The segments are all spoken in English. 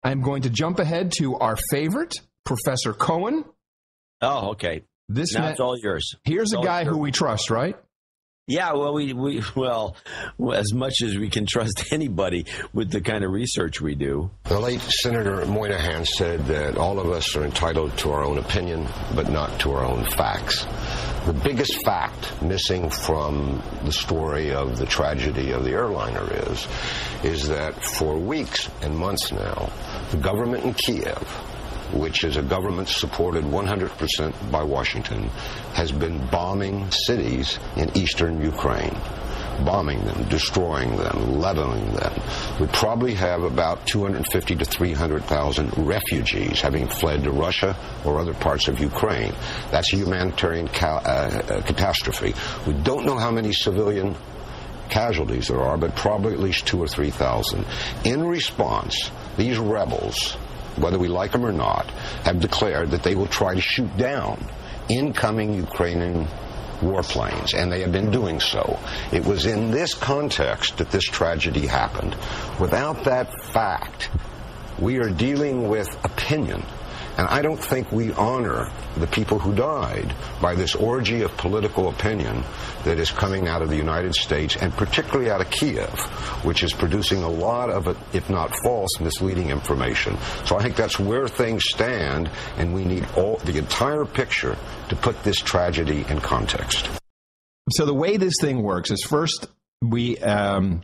I'm going to jump ahead to our favorite, Professor Cohen. Oh, okay. Now it's all yours. Here's a guy who we trust, right? Yeah, well, as much as we can trust anybody with the kind of research we do. The late Senator Moynihan said that all of us are entitled to our own opinion, but not to our own facts. The biggest fact missing from the story of the tragedy of the airliner is that for weeks and months now, the government in Kiev, which is a government supported 100% by Washington, has been bombing cities in eastern Ukraine. Bombing them, destroying them, leveling them. We probably have about 250 to 300,000 refugees having fled to Russia or other parts of Ukraine. That's a humanitarian catastrophe. We don't know how many civilian casualties there are, but probably at least 2,000 or 3,000. In response, these rebels, whether we like them or not, have declared that they will try to shoot down incoming Ukrainian warplanes, and they have been doing so. It was in this context that this tragedy happened. Without that fact, we are dealing with opinion. And I don't think we honor the people who died by this orgy of political opinion that is coming out of the United States, and particularly out of Kiev, which is producing a lot of, if not false, misleading information. So I think that's where things stand, and we need the entire picture to put this tragedy in context. So the way this thing works is first the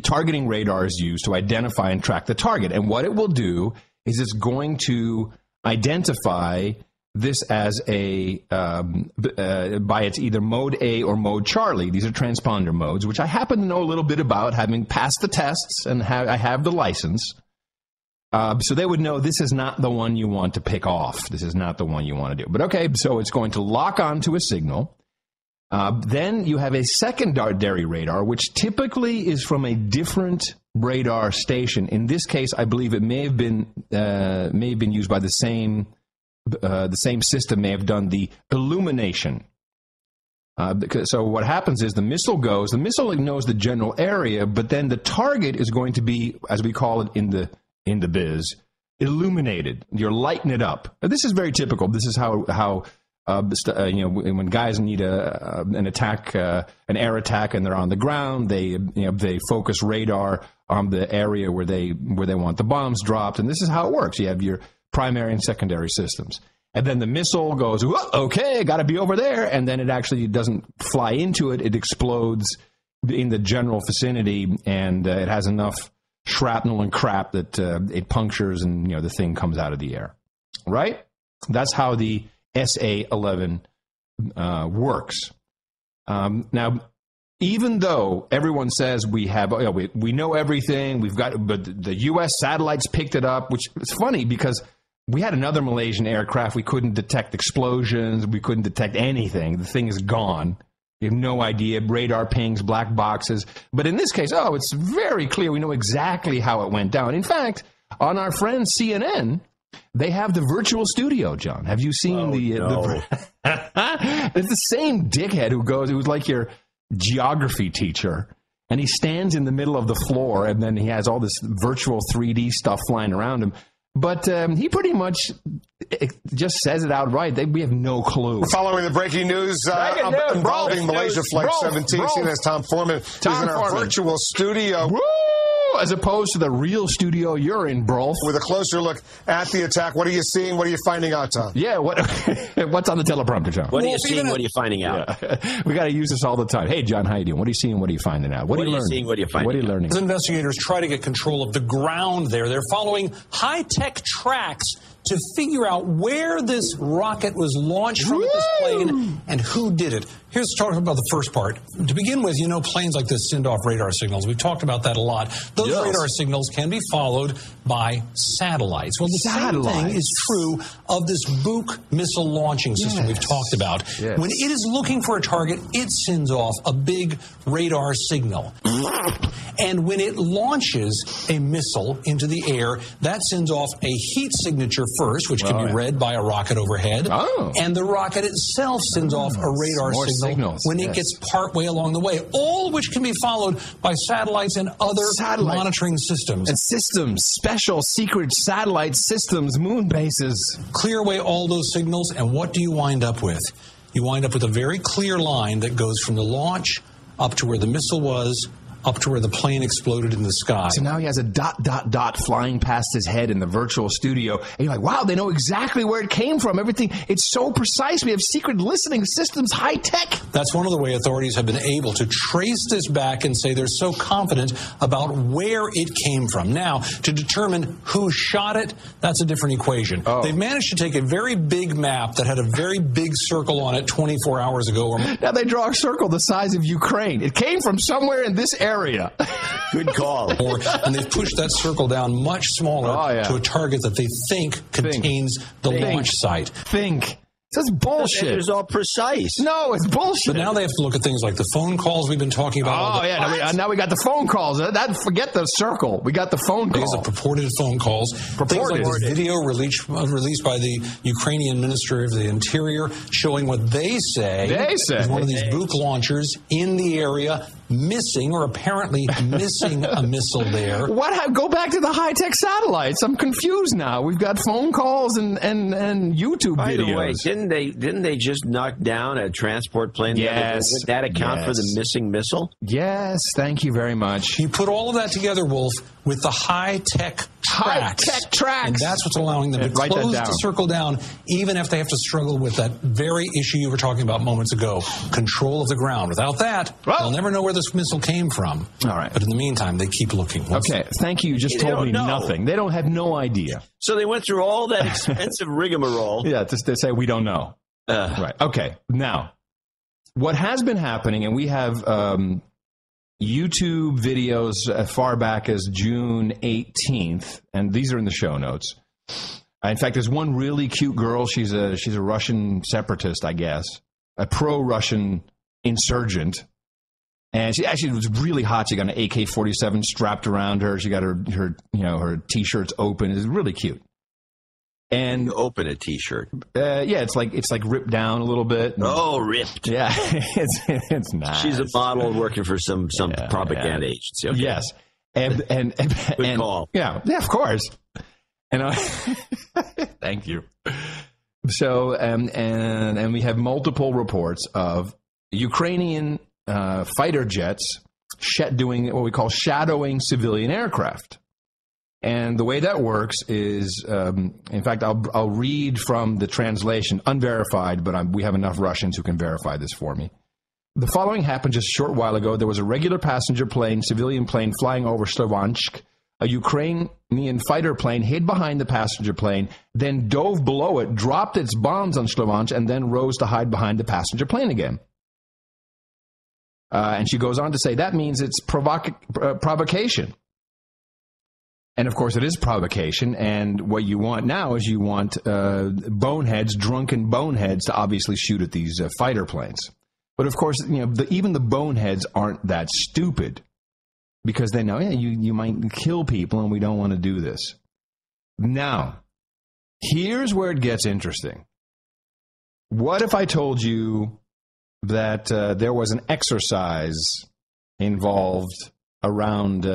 targeting radar is used to identify and track the target. And what it will do is it's going to identify this as by its either mode A or mode Charlie. These are transponder modes, which I happen to know a little bit about, having passed the tests, and I have the license. So they would know this is not the one you want to pick off. This is not the one you want to do. But okay, so it's going to lock onto a signal. Then you have a secondary radar, which typically is from a different radar station. In this case, I believe it may have been used by the same system. May have done the illumination. So what happens is the missile knows the general area, but then the target is going to be, as we call it in the biz, illuminated. You're lighting it up. Now, this is very typical. This is how when guys need an attack, an air attack, and they're on the ground, they focus radar on the area where they want the bombs dropped, and this is how it works. You have your primary and secondary systems, and then the missile goes, okay, got to be over there, and then it actually doesn't fly into it; it explodes in the general vicinity, and it has enough shrapnel and crap that it punctures, and the thing comes out of the air. Right? That's how the SA-11 works. Now, even though everyone says we know everything, but the U.S. satellites picked it up, which is funny because we had another Malaysian aircraft. We couldn't detect explosions. We couldn't detect anything. The thing is gone. We have no idea. Radar pings, black boxes. But in this case, it's very clear. We know exactly how it went down. In fact, on our friend CNN, they have the virtual studio, John. Have you seen the it's the same dickhead who's like your geography teacher, and he stands in the middle of the floor, and then he has all this virtual 3D stuff flying around him. But he pretty much just says it outright. We have no clue. Following the breaking news involving Malaysia Flight 17, CNN's Tom Foreman is in our virtual studio. Woo! As opposed to the real studio you're in, bro. With a closer look at the attack. What are you seeing? What are you finding out, Tom? Yeah, what's on the teleprompter, John? What are you seeing? What are you finding out? Yeah. We got to use this all the time. Hey, John, how you doing? What are you seeing? What are you finding out? What are you learning? Seeing? What are you finding? What are you learning? As investigators try to get control of the ground there, they're following high-tech tracks to figure out where this rocket was launched from at this plane and who did it. Here's talking about the first part. To begin with, planes like this send off radar signals. We've talked about that a lot. Those radar signals can be followed by satellites. Well, the same thing is true of this Buk missile launching system we've talked about. Yes. When it is looking for a target, it sends off a big radar signal. And when it launches a missile into the air, that sends off a heat signature first, which can be read by a rocket overhead. And the rocket itself sends off a radar signal when it gets partway along the way, all of which can be followed by satellites and other monitoring systems. And systems, special secret satellite systems, moon bases. Clear away all those signals, and what do you wind up with? You wind up with a very clear line that goes from the launch up to where the missile was, up to where the plane exploded in the sky. So now he has a ... flying past his head in the virtual studio. And you're like, wow, they know exactly where it came from. Everything, it's so precise. We have secret listening systems, high tech. That's one of the way authorities have been able to trace this back and say they're so confident about where it came from. Now, to determine who shot it, that's a different equation. Oh. They've managed to take a very big map that had a very big circle on it 24 hours ago. Now they draw a circle the size of Ukraine. It came from somewhere in this area. Good call. And they've pushed that circle down much smaller to a target that they think contains the launch site. That's bullshit. It's all precise. No, it's bullshit. But now they have to look at things like the phone calls we've been talking about. Oh, yeah. Now we got the phone calls. Forget the circle. We got the phone calls. Things of purported phone calls. Things like this video released by the Ukrainian Ministry of the Interior showing what they say is one of these Buk launchers in the area missing or apparently missing a missile there. Go back to the high-tech satellites. I'm confused now. We've got phone calls and YouTube videos. By the way, didn't they just knock down a transport plane? Yes. Would that account for the missing missile? Yes, thank you very much. You put all of that together, Wolf, with the high-tech tracks. High-tech tracks. And that's what's allowing them to close the circle down, even if they have to struggle with that very issue you were talking about moments ago, control of the ground. Without that, they'll never know where this missile came from. All right. But in the meantime, they keep looking. Okay, thank you. You just told me nothing. They don't have no idea. So they went through all that expensive rigmarole. Yeah, to say we don't know. Right. Okay. Now, what has been happening, and we have YouTube videos as far back as June 18th, and these are in the show notes. In fact, there's one really cute girl. She's a Russian separatist, I guess, a pro-Russian insurgent. And she actually was really hot. She got an AK-47 strapped around her. She got her T-shirts open. It's really cute. And open a T-shirt. Yeah, it's like ripped down a little bit. Oh, ripped. Yeah, it's nice. She's a model working for some propaganda agency. Okay. Yes, and good call. Yeah, of course. And thank you. So and we have multiple reports of Ukrainian fighter jets doing what we call shadowing civilian aircraft. And the way that works is, in fact, I'll read from the translation, unverified, but we have enough Russians who can verify this for me. The following happened just a short while ago. There was a regular passenger plane, civilian plane, flying over Sloviansk. A Ukrainian fighter plane hid behind the passenger plane, then dove below it, dropped its bombs on Sloviansk, and then rose to hide behind the passenger plane again. And she goes on to say, that means it's provocation. And, of course, it is provocation, and what you want now is you want drunken boneheads, to obviously shoot at these fighter planes. But, of course, even the boneheads aren't that stupid, because they know, you might kill people, and we don't want to do this. Now, here's where it gets interesting. What if I told you that there was an exercise involved around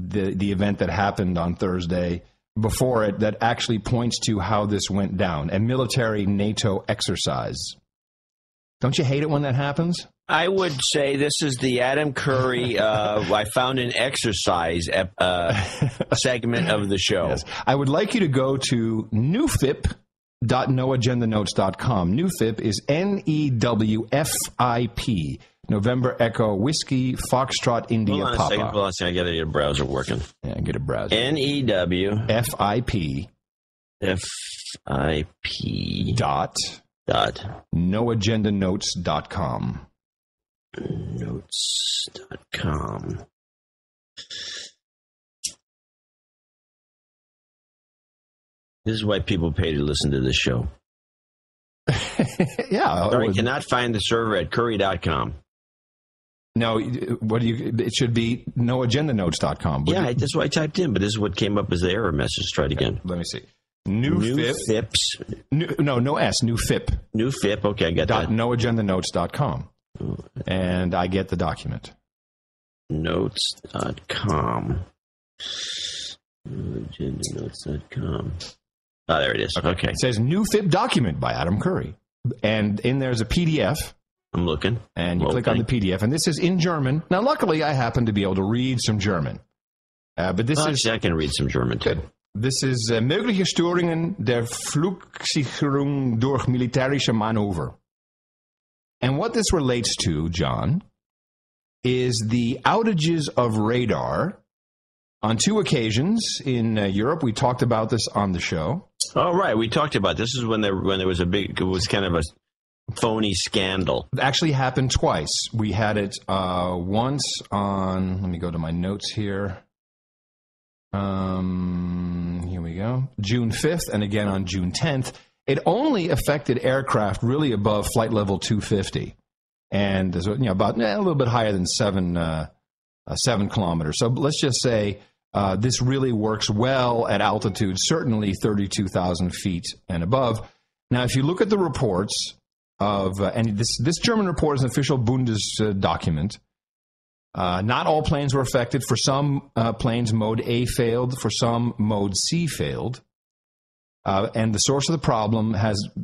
the event that happened on Thursday before it that actually points to how this went down, a military NATO exercise? Don't you hate it when that happens? I would say this is the Adam Curry I found an exercise segment of the show. Yes. I would like you to go to newfip.noagendanotes.com. Newfip is NEWFIP. November Echo Whiskey Foxtrot India Papa. Hold on a second. I got to get a browser working. Yeah, get a browser. NEWFIP. Dot noagendanotes.com. Notes.com. This is why people pay to listen to this show. Yeah. Sorry, cannot find the server at curry.com. No, it should be noagendanotes.com. Yeah, that's what I typed in, but this is what came up as the error message. Try it again. Let me see. Newfips. No S, Newfip. Newfip, okay, I got that. .noagendanotes.com. And I get the document. agendaNotes.com. agendaNotes.com. Oh, there it is. Okay. It says new FIP document by Adam Curry. And in there's a PDF. I'm looking. And you click on the PDF. And this is in German. Now, luckily, I happen to be able to read some German. But this is... I can read some German, too. This is mögliche Störungen der Flugsicherung durch militärische Manöver. And what this relates to, John, is the outages of radar on 2 occasions in Europe. We talked about this on the show. Oh, right. We talked about this. This is when there was it was kind of a phony scandal. It actually happened twice. We had it once on, let me go to my notes here. Here we go. June 5th and again on June 10th. It only affected aircraft really above flight level 250 and about a little bit higher than 7 kilometers. So let's just say this really works well at altitude, certainly 32,000 feet and above. Now, if you look at the reports of, and this German report is an official Bundes document, not all planes were affected. For some planes, mode A failed. For some, mode C failed. And the source of the problem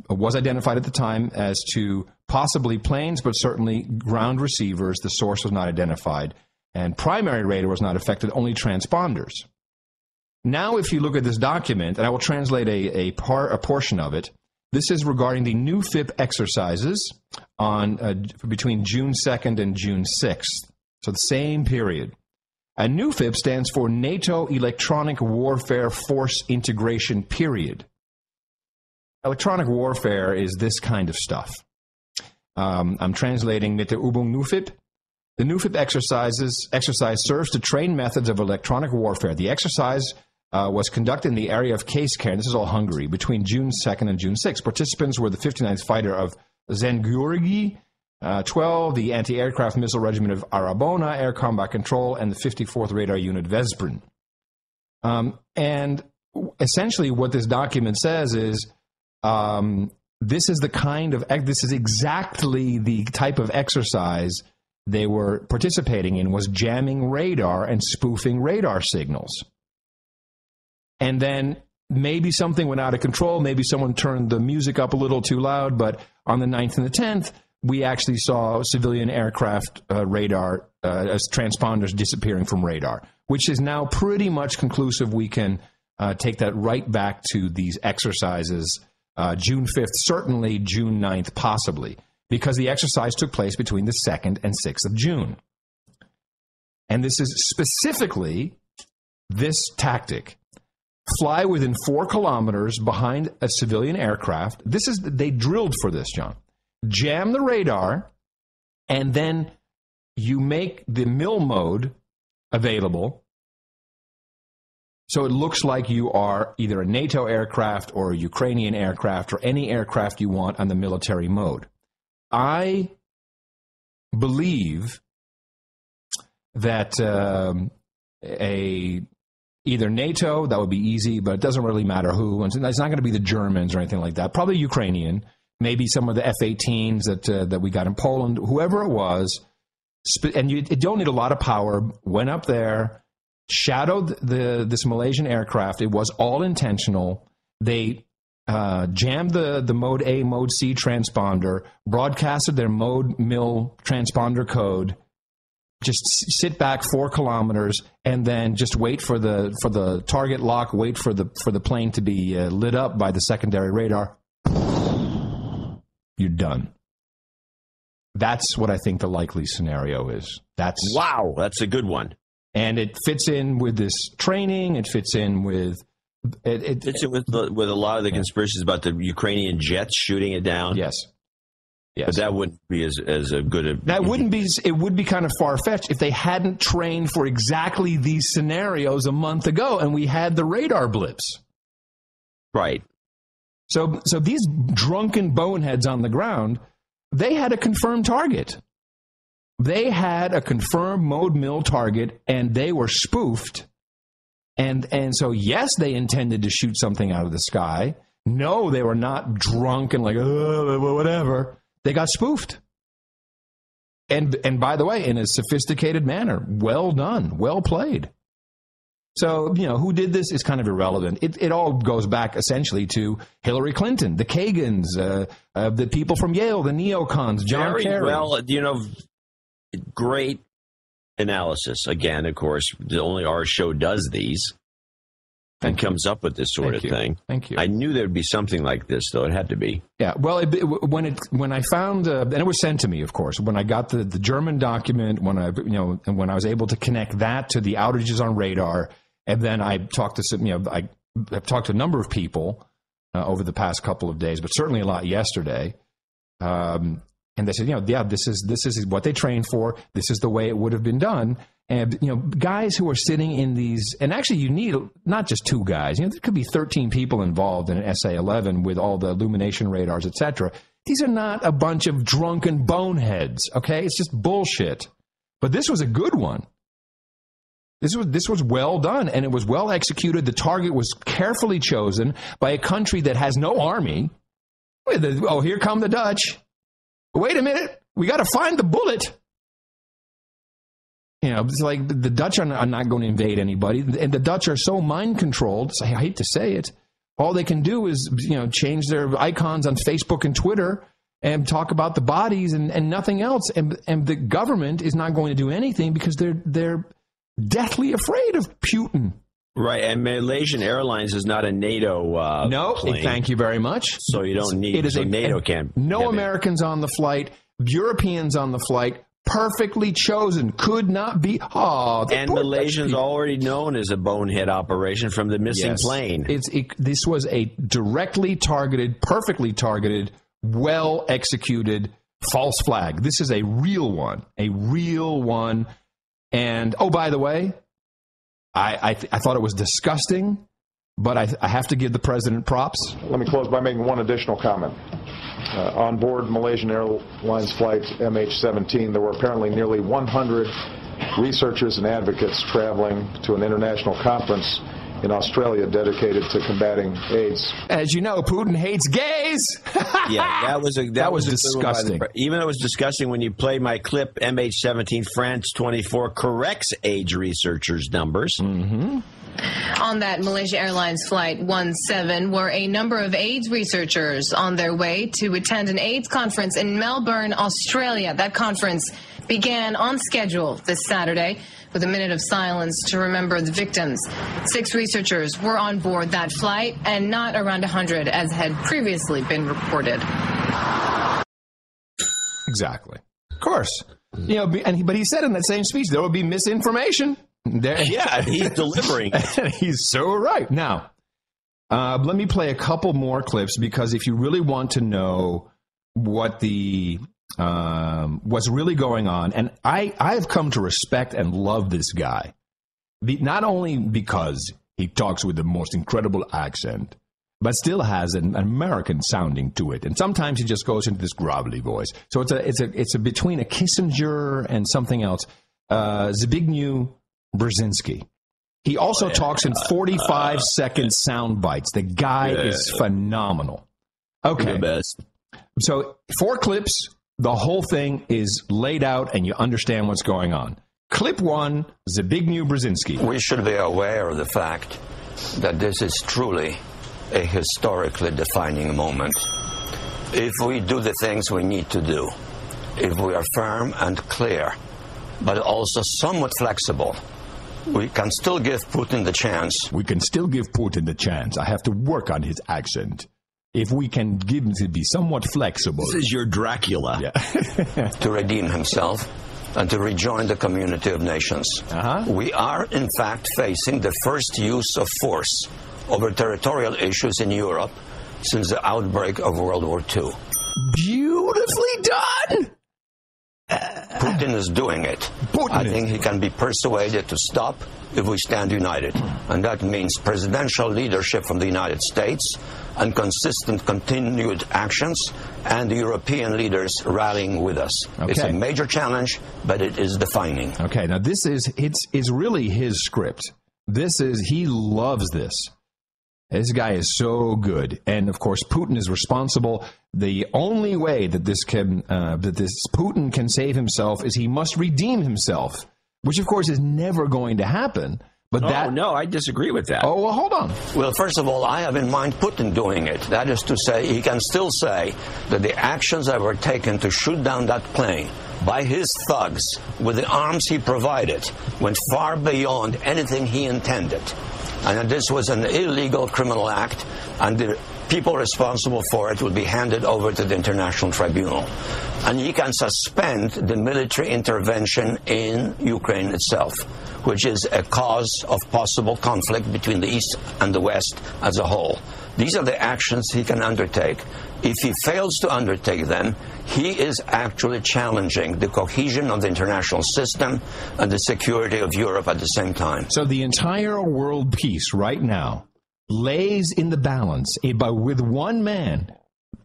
was identified at the time as to possibly planes, but certainly ground receivers. The source was not identified. And primary radar was not affected, only transponders. Now, if you look at this document, and I will translate a portion of it, this is regarding the new FIP exercises on between June 2nd and June 6th. So the same period. A new FIP stands for NATO Electronic Warfare Force Integration Period. Electronic warfare is this kind of stuff. I'm translating mit der Übung NUFIP. The NUFIP exercise serves to train methods of electronic warfare. The exercise was conducted in the area of Készkern, this is all Hungary, between June 2nd and June 6th. Participants were the 59th Fighter of Zengurgi, 12, the Anti-Aircraft Missile Regiment of Arabona, Air Combat Control, and the 54th Radar Unit Veszprém. And essentially what this document says is this is exactly the type of exercise they were participating in, was jamming radar and spoofing radar signals. And then maybe something went out of control, maybe someone turned the music up a little too loud, but on the 9th and the 10th, we actually saw civilian aircraft radar as transponders disappearing from radar, which is now pretty much conclusive. We can take that right back to these exercises, June 5th, certainly June 9th, possibly, because the exercise took place between the 2nd and 6th of June. And this is specifically this tactic. Fly within 4 kilometers behind a civilian aircraft. They drilled for this, John. Jam the radar, and then you make the mill mode available so it looks like you are either a NATO aircraft or a Ukrainian aircraft or any aircraft you want on the military mode. I believe that either NATO, that would be easy, but it doesn't really matter who. It's not going to be the Germans or anything like that. Probably Ukrainian. Maybe some of the F-18s that we got in Poland, whoever it was, and you don't need a lot of power, went up there, shadowed this Malaysian aircraft. It was all intentional. They jammed the Mode A, Mode C transponder, broadcasted their Mode MIL transponder code, just sit back 4 kilometers, and then just wait for the target lock, wait for the plane to be lit up by the secondary radar. You're done. That's what I think the likely scenario is. Wow, that's a good one. And it fits in with this training. It fits in with... It fits in with a lot of the conspiracies about the Ukrainian jets shooting it down. Yes. But that wouldn't be as a good... It would be kind of far-fetched if they hadn't trained for exactly these scenarios a month ago and we had the radar blips. Right. So these drunken boneheads on the ground, they had a confirmed target. They had a confirmed Mode MIL target, and they were spoofed. And so, yes, they intended to shoot something out of the sky. No, they were not drunk and like, oh, whatever. They got spoofed. And by the way, in a sophisticated manner. Well done. Well played. So, who did this is kind of irrelevant. It all goes back essentially to Hillary Clinton, the Kagans, the people from Yale, the neocons, John Kerry. Well, great analysis. Again, of course, only our show does these. And comes up with this sort of thing. Thank you. I knew there would be something like this, though. It had to be. Yeah. Well, when I found, and it was sent to me, of course, when I got the German document, when I was able to connect that to the outages on radar, and then I talked to I've talked to a number of people over the past couple of days, but certainly a lot yesterday. And they said, this is what they trained for. This is the way it would have been done. And, guys who are sitting in these, and actually you need not just two guys, there could be 13 people involved in an SA-11 with all the illumination radars, etc. These are not a bunch of drunken boneheads, okay? It's just bullshit. But this was a good one. This was well done, and it was well executed. The target was carefully chosen by a country that has no army. Oh, here come the Dutch. Wait a minute. We got to find the bullet. It's like the Dutch are not going to invade anybody, and the Dutch are so mind-controlled, I hate to say it, all they can do is, change their icons on Facebook and Twitter and talk about the bodies and nothing else, and the government is not going to do anything because they're deathly afraid of Putin. Right, and Malaysian Airlines is not a NATO plane. Thank you very much. So you don't need it. NATO can't. No Americans on the flight, Europeans on the flight. Perfectly chosen, could not be. And Malaysia's already known as a bonehead operation from the missing plane. This was a directly targeted, perfectly targeted, well executed false flag. This is a real one, And by the way, I thought it was disgusting, but I have to give the president props. Let me close by making one additional comment. On board Malaysian Airlines flight MH17, there were apparently nearly 100 researchers and advocates traveling to an international conference in Australia dedicated to combating AIDS. As you know, Putin hates gays. Yeah, that was disgusting. Even though it was disgusting when you play my clip, MH17 France 24 corrects AIDS researchers' numbers. Mm-hmm. On that Malaysia Airlines Flight 17 were a number of AIDS researchers on their way to attend an AIDS conference in Melbourne, Australia. That conference began on schedule this Saturday with a minute of silence to remember the victims. 6 researchers were on board that flight and not around 100 as had previously been reported. Exactly. Of course. But he said in that same speech there will be misinformation. Yeah, he's delivering. He's so right. Now, let me play a couple more clips because if you really want to know what what's really going on, and I've come to respect and love this guy, not only because he talks with the most incredible accent, but still has an American sounding to it, and sometimes he just goes into this grovelly voice. So it's a between a Kissinger and something else. Zbigniew Brzezinski. He also talks in 45-second sound bites. The guy is phenomenal. Okay. The best. So 4 clips. The whole thing is laid out, and you understand what's going on. Clip 1, Zbigniew Brzezinski. We should be aware of the fact that this is truly a historically defining moment. If we do the things we need to do, if we are firm and clear, but also somewhat flexible, we can still give Putin the chance. We can still give Putin the chance. I have to work on his accent. If we can give him to be somewhat flexible. This is your Dracula. Yeah. To redeem himself and to rejoin the community of nations. We are, in fact, facing the first use of force over territorial issues in Europe since the outbreak of World War II. Beautifully done! Putin is doing it. I think he can be persuaded to stop if we stand united. And that means presidential leadership from the United States and consistent continued actions and the European leaders rallying with us. Okay. It's a major challenge, but it is defining. Okay, now it's really his script. He loves this. This guy is so good, and of course Putin is responsible. The only way that this Putin can save himself is he must redeem himself, which of course is never going to happen. But no, I disagree with that. Oh, well, hold on. Well, first of all, I have in mind Putin doing it. That is to say, he can still say that the actions that were taken to shoot down that plane by his thugs with the arms he provided went far beyond anything he intended. And that this was an illegal criminal act, and the people responsible for it will be handed over to the International Tribunal. And he can suspend the military intervention in Ukraine itself, which is a cause of possible conflict between the East and the West as a whole. These are the actions he can undertake. If he fails to undertake them, he is actually challenging the cohesion of the international system and the security of Europe at the same time. So the entire world peace right now lays in the balance with one man.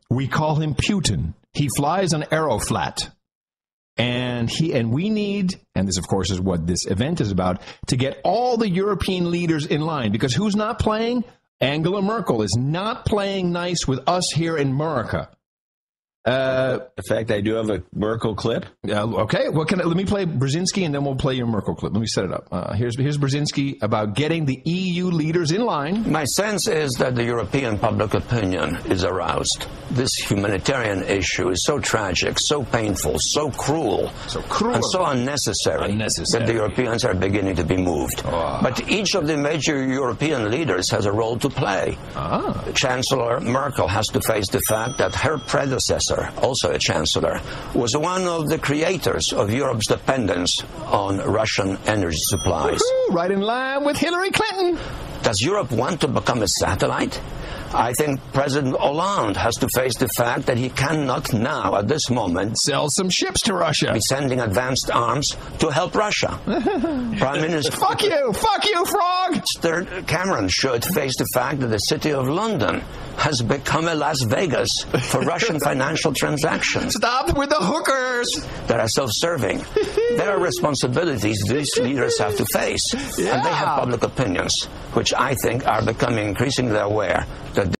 We call him Putin. He flies on Aeroflat. And we need, and this of course is what this event is about, to get all the European leaders in line. Because who's not playing? Angela Merkel is not playing nice with us here in America. In fact, I do have a Merkel clip. Okay, well, let me play Brzezinski, and then we'll play your Merkel clip. Let me set it up. Here's Brzezinski about getting the EU leaders in line. My sense is that the European public opinion is aroused. This humanitarian issue is so tragic, so painful, so cruel, and so unnecessary that the Europeans are beginning to be moved. But each of the major European leaders has a role to play. Chancellor Merkel has to face the fact that her predecessor, also a chancellor, was one of the creators of Europe's dependence on Russian energy supplies. Woo-hoo, right in line with Hillary Clinton. Does Europe want to become a satellite? I think President Hollande has to face the fact that he cannot now, at this moment, sell some ships to Russia, be sending advanced arms to help Russia. Prime Minister... Fuck you, frog! Mr. Cameron should face the fact that the city of London has become a Las Vegas for Russian financial transactions. Stop with the hookers! That are self-serving. There are responsibilities these leaders have to face. Yeah. And they have public opinions, which I think are becoming increasingly aware that